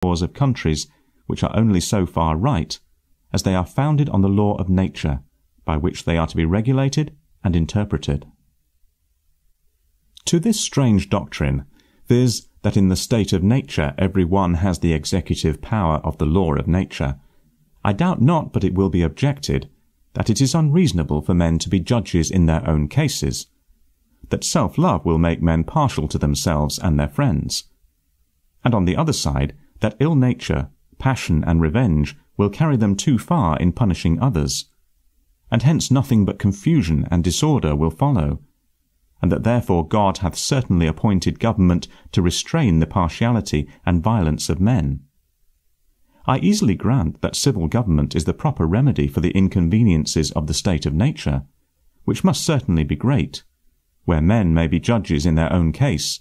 laws of countries which are only so far right as they are founded on the law of nature, by which they are to be regulated and interpreted. To this strange doctrine, viz., that in the state of nature every one has the executive power of the law of nature, I doubt not but it will be objected that it is unreasonable for men to be judges in their own cases, that self-love will make men partial to themselves and their friends, and on the other side, that ill nature, passion, and revenge will carry them too far in punishing others, and hence nothing but confusion and disorder will follow, and that therefore God hath certainly appointed government to restrain the partiality and violence of men. I easily grant that civil government is the proper remedy for the inconveniences of the state of nature, which must certainly be great, where men may be judges in their own case,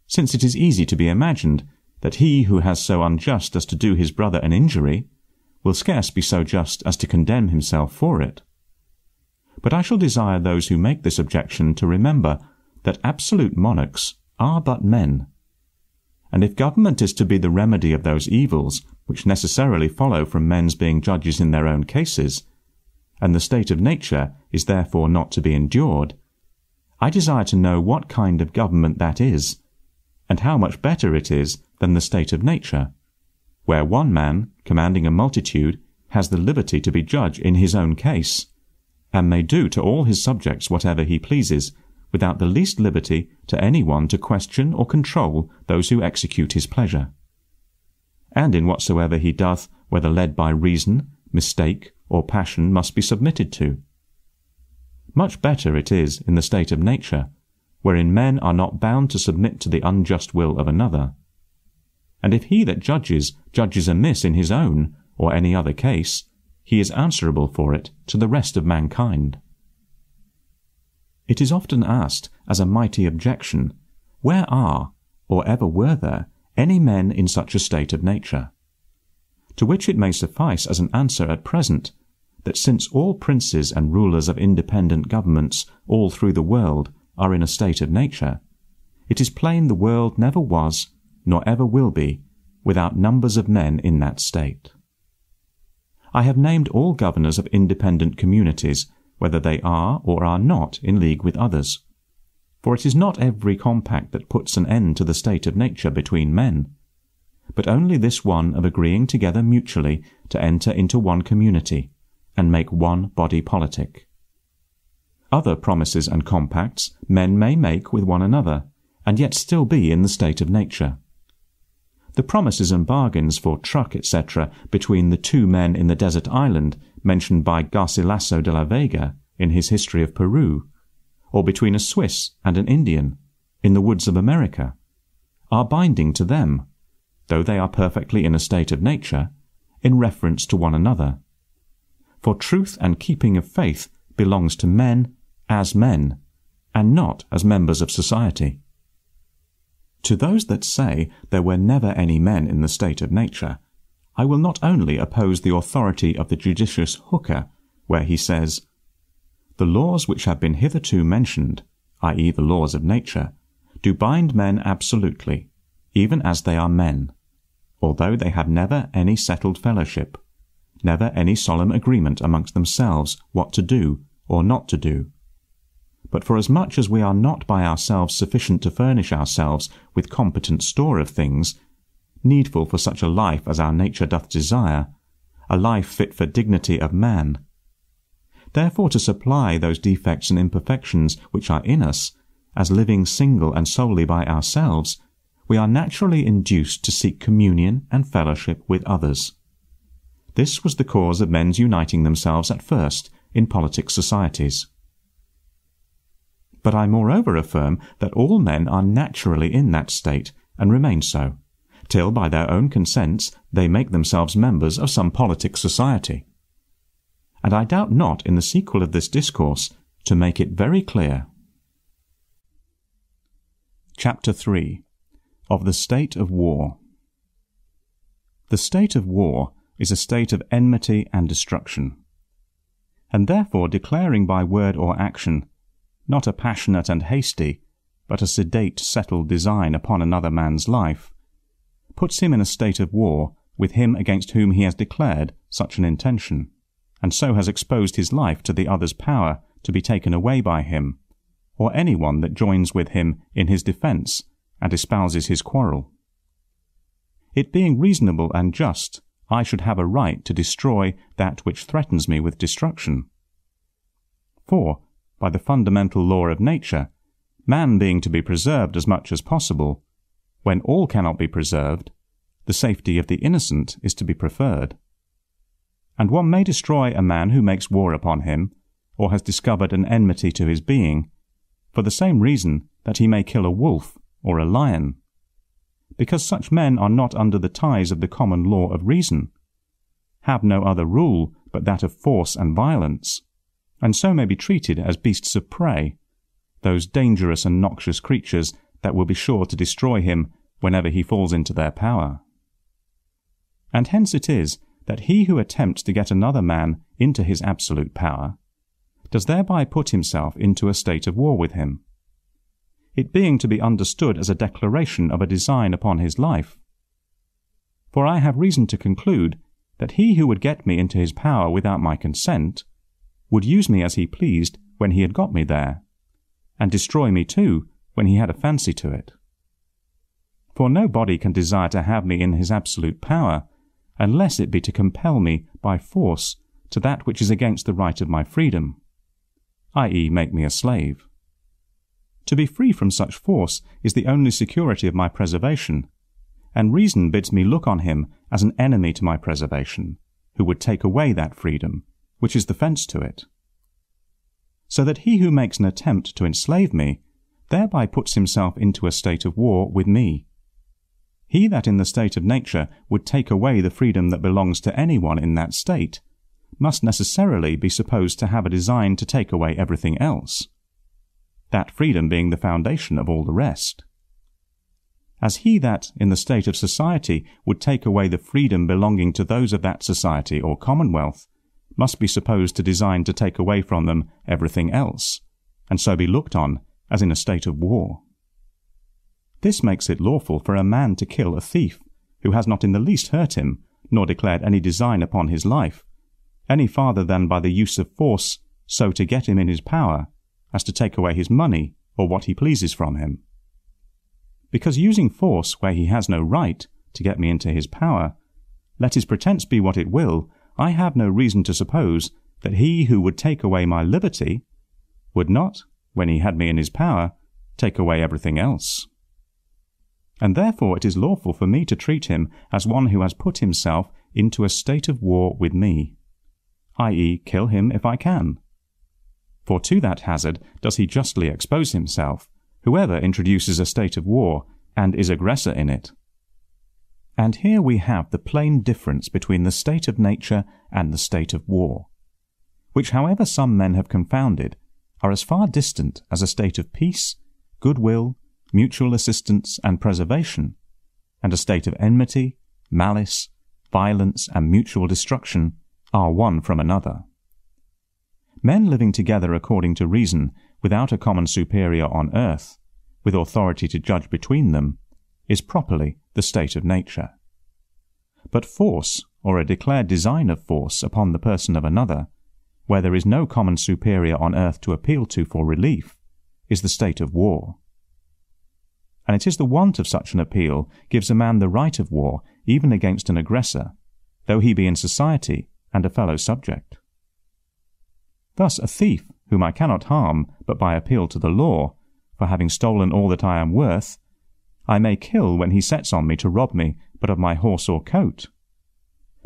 since it is easy to be imagined that he who has so unjust as to do his brother an injury will scarce be so just as to condemn himself for it. But I shall desire those who make this objection to remember that absolute monarchs are but men, and if government is to be the remedy of those evils which necessarily follow from men's being judges in their own cases, and the state of nature is therefore not to be endured, I desire to know what kind of government that is, and how much better it is than the state of nature, where one man, commanding a multitude, has the liberty to be judge in his own case, and may do to all his subjects whatever he pleases, without the least liberty to any one to question or control those who execute his pleasure. And in whatsoever he doth, whether led by reason, mistake, or passion, must be submitted to. Much better it is in the state of nature, wherein men are not bound to submit to the unjust will of another. And if he that judges amiss in his own or any other case, he is answerable for it to the rest of mankind. It is often asked, as a mighty objection, where are, or ever were there, any men in such a state of nature? To which it may suffice as an answer at present, that since all princes and rulers of independent governments all through the world are in a state of nature, it is plain the world never was, nor ever will be, without numbers of men in that state. I have named all governors of independent communities, whether they are or are not in league with others. For it is not every compact that puts an end to the state of nature between men, but only this one of agreeing together mutually to enter into one community, and make one body politic. Other promises and compacts men may make with one another, and yet still be in the state of nature. The promises and bargains for truck, etc., between the two men in the desert island mentioned by Garcilaso de la Vega in his History of Peru, or between a Swiss and an Indian in the woods of America, are binding to them, though they are perfectly in a state of nature, in reference to one another. For truth and keeping of faith belongs to men, and not as members of society. To those that say there were never any men in the state of nature, I will not only oppose the authority of the judicious Hooker, where he says, "The laws which have been hitherto mentioned, i.e. the laws of nature, do bind men absolutely, even as they are men, although they have never any settled fellowship, never any solemn agreement amongst themselves what to do or not to do. But forasmuch as we are not by ourselves sufficient to furnish ourselves with competent store of things, needful for such a life as our nature doth desire, a life fit for dignity of man, therefore to supply those defects and imperfections which are in us, as living single and solely by ourselves, we are naturally induced to seek communion and fellowship with others. This was the cause of men's uniting themselves at first in politic societies. But I moreover affirm that all men are naturally in that state, and remain so, till by their own consents they make themselves members of some politic society. And I doubt not in the sequel of this discourse to make it very clear. Chapter 3. Of the State of War. The state of war is a state of enmity and destruction, and therefore declaring by word or action, not a passionate and hasty, but a sedate, settled design upon another man's life, puts him in a state of war with him against whom he has declared such an intention, and so has exposed his life to the other's power to be taken away by him, or anyone that joins with him in his defence and espouses his quarrel. It being reasonable and just, I should have a right to destroy that which threatens me with destruction. For, by the fundamental law of nature, man being to be preserved as much as possible, when all cannot be preserved, the safety of the innocent is to be preferred. And one may destroy a man who makes war upon him, or has discovered an enmity to his being, for the same reason that he may kill a wolf or a lion, because such men are not under the ties of the common law of reason, have no other rule but that of force and violence, and so may be treated as beasts of prey, those dangerous and noxious creatures that will be sure to destroy him whenever he falls into their power. And hence it is that he who attempts to get another man into his absolute power does thereby put himself into a state of war with him, it being to be understood as a declaration of a design upon his life. For I have reason to conclude that he who would get me into his power without my consent would use me as he pleased when he had got me there, and destroy me too when he had a fancy to it. For no body can desire to have me in his absolute power, unless it be to compel me by force to that which is against the right of my freedom, i.e. make me a slave. To be free from such force is the only security of my preservation, and reason bids me look on him as an enemy to my preservation, who would take away that freedom, which is the fence to it. So that he who makes an attempt to enslave me thereby puts himself into a state of war with me. He that in the state of nature would take away the freedom that belongs to anyone in that state must necessarily be supposed to have a design to take away everything else, that freedom being the foundation of all the rest. As he that, in the state of society, would take away the freedom belonging to those of that society or commonwealth, must be supposed to design to take away from them everything else, and so be looked on as in a state of war. This makes it lawful for a man to kill a thief who has not in the least hurt him, nor declared any design upon his life, any farther than by the use of force so to get him in his power, as to take away his money or what he pleases from him. Because using force where he has no right to get me into his power, let his pretence be what it will, I have no reason to suppose that he who would take away my liberty would not, when he had me in his power, take away everything else. And therefore it is lawful for me to treat him as one who has put himself into a state of war with me, i.e. kill him if I can. For to that hazard does he justly expose himself, whoever introduces a state of war and is aggressor in it. And here we have the plain difference between the state of nature and the state of war, which however some men have confounded, are as far distant as a state of peace, goodwill, mutual assistance and preservation, and a state of enmity, malice, violence and mutual destruction are one from another. Men living together according to reason, without a common superior on earth, with authority to judge between them, is properly the state of nature. But force, or a declared design of force upon the person of another, where there is no common superior on earth to appeal to for relief, is the state of war. And it is the want of such an appeal gives a man the right of war even against an aggressor, though he be in society and a fellow subject. Thus a thief, whom I cannot harm but by appeal to the law, for having stolen all that I am worth, I may kill when he sets on me to rob me but of my horse or coat.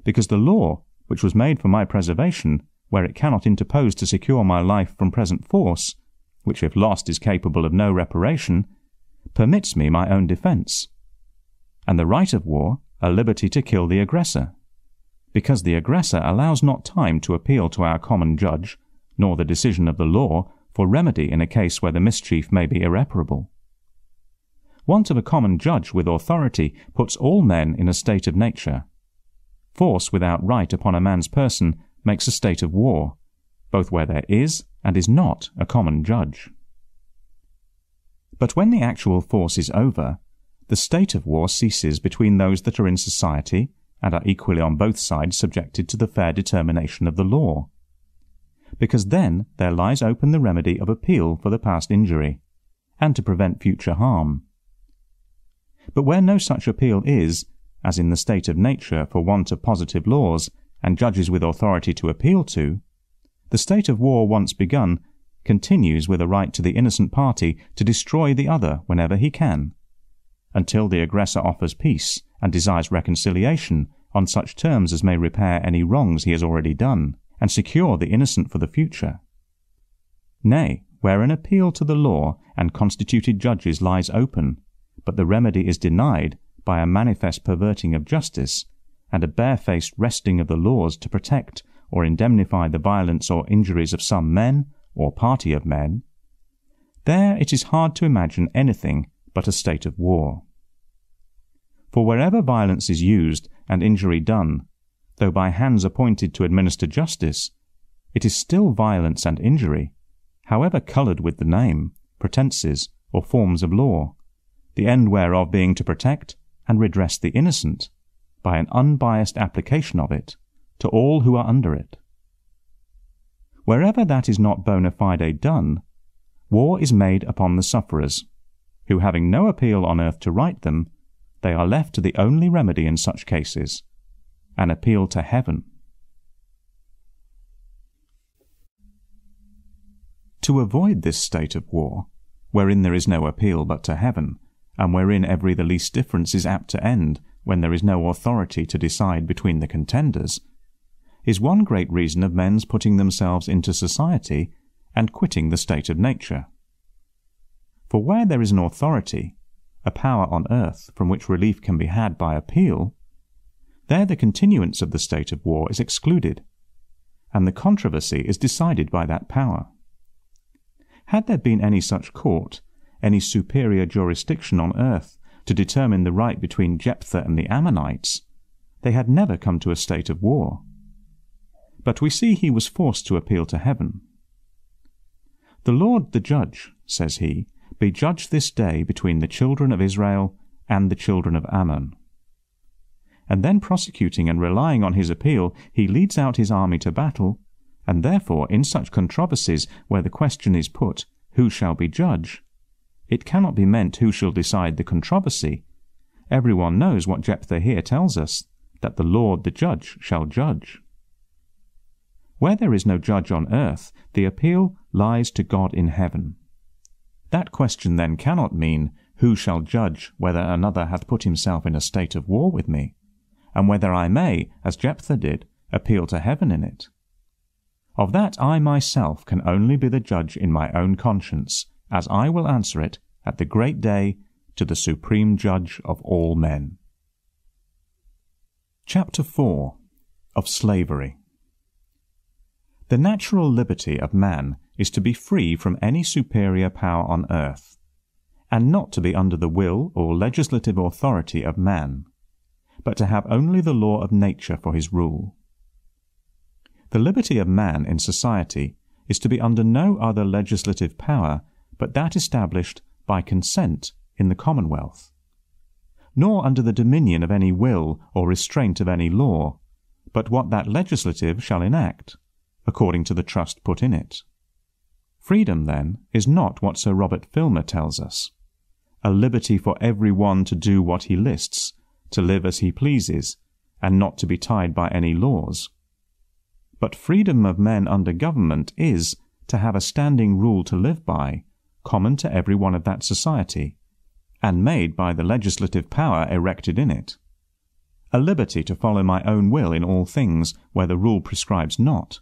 Because the law, which was made for my preservation, where it cannot interpose to secure my life from present force, which if lost is capable of no reparation, permits me my own defence, and the right of war a liberty to kill the aggressor, because the aggressor allows not time to appeal to our common judge, nor the decision of the law, for remedy in a case where the mischief may be irreparable. Want of a common judge with authority puts all men in a state of nature. Force without right upon a man's person makes a state of war, both where there is and is not a common judge. But when the actual force is over, the state of war ceases between those that are in society and are equally on both sides subjected to the fair determination of the law, because then there lies open the remedy of appeal for the past injury, and to prevent future harm. But where no such appeal is, as in the state of nature for want of positive laws and judges with authority to appeal to, the state of war once begun continues with a right to the innocent party to destroy the other whenever he can, until the aggressor offers peace and desires reconciliation on such terms as may repair any wrongs he has already done, and secure the innocent for the future. Nay, where an appeal to the law and constituted judges lies open, but the remedy is denied by a manifest perverting of justice, and a barefaced wresting of the laws to protect or indemnify the violence or injuries of some men or party of men, there it is hard to imagine anything but a state of war. For wherever violence is used and injury done, though by hands appointed to administer justice, it is still violence and injury, however coloured with the name, pretences, or forms of law, the end whereof being to protect and redress the innocent, by an unbiased application of it, to all who are under it. Wherever that is not bona fide done, war is made upon the sufferers, who having no appeal on earth to right them, they are left to the only remedy in such cases, an appeal to heaven. To avoid this state of war, wherein there is no appeal but to heaven, and wherein every the least difference is apt to end when there is no authority to decide between the contenders, is one great reason of men's putting themselves into society and quitting the state of nature. For where there is an authority, a power on earth from which relief can be had by appeal, there the continuance of the state of war is excluded, and the controversy is decided by that power. Had there been any such court, any superior jurisdiction on earth to determine the right between Jephthah and the Ammonites, they had never come to a state of war. But we see he was forced to appeal to heaven. "The Lord the judge," says he, "be judged this day between the children of Israel and the children of Ammon." And then prosecuting and relying on his appeal, he leads out his army to battle, and therefore in such controversies where the question is put, who shall be judge, it cannot be meant who shall decide the controversy. Every one knows what Jephthah here tells us, that the Lord the judge shall judge. Where there is no judge on earth, the appeal lies to God in heaven. That question then cannot mean, who shall judge whether another hath put himself in a state of war with me, and whether I may, as Jephthah did, appeal to heaven in it. Of that I myself can only be the judge in my own conscience, as I will answer it at the great day to the supreme judge of all men. Chapter 4. Of Slavery. The natural liberty of man is to be free from any superior power on earth, and not to be under the will or legislative authority of man, but to have only the law of nature for his rule. The liberty of man in society is to be under no other legislative power but that established by consent in the commonwealth, nor under the dominion of any will or restraint of any law, but what that legislative shall enact, according to the trust put in it. Freedom, then, is not what Sir Robert Filmer tells us, a liberty for every one to do what he lists, to live as he pleases, and not to be tied by any laws. But freedom of men under government is to have a standing rule to live by, common to every one of that society, and made by the legislative power erected in it. A liberty to follow my own will in all things where the rule prescribes not,